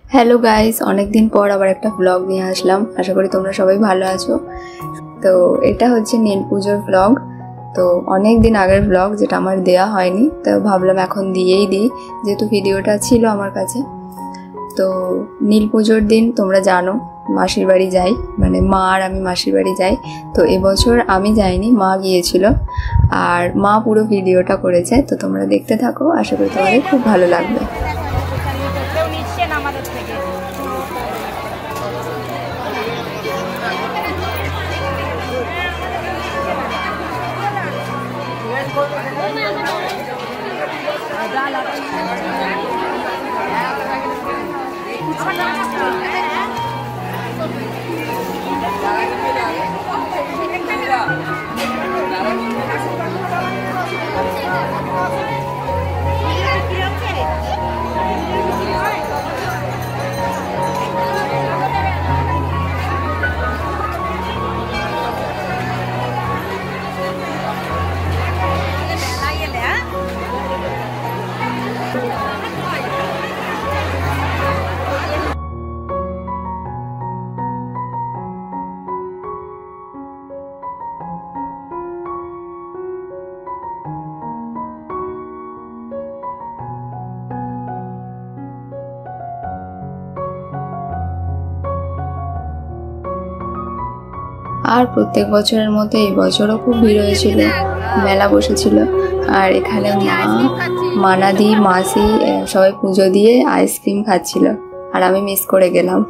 Hello guys, অনেক দিন পর আবার একটা ব্লগ নিয়ে আসলাম। আশা করি তোমরা সবাই ভালো আছো। তো এটা হচ্ছে নীল পুজোর ব্লগ। তো অনেক দিন আগের ব্লগ, যেটা আমার দেয়া হয়নি, তো ভাবলাম এখন দিয়েই দিই, যেহেতু ভিডিওটা ছিল আমার কাছে। তো নীল পুজোর দিন তোমরা জানো মাসির বাড়ি যাই, মানে মা আর আমি মাসির বাড়ি যাই। তো এবছর আমি যাইনি, মা গিয়েছিল, আর মা পুরো ভিডিওটা করেছে। তো তোমরা দেখতে থাকো, আশা করি তোমাদের খুব ভালো লাগবে। আর প্রত্যেক বছরের মতো এই বছরও খুব ভিড় হয়েছিল, মেলা বসেছিল। আর এখানে মা, মানাদি, মাসি সবাই পুজো দিয়ে আইসক্রিম খাচ্ছিল, আর আমি মিস করে গেলাম।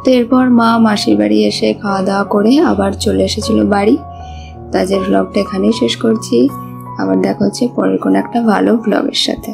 তো এরপর মা মাসির বাড়ি এসে খাওয়া দাওয়া করে আবার চলে এসেছিল বাড়ি। তাদের ব্লগটা এখানেই শেষ করছি। আবার দেখা হচ্ছে পরের কোনো একটা ভালো ব্লগের সাথে।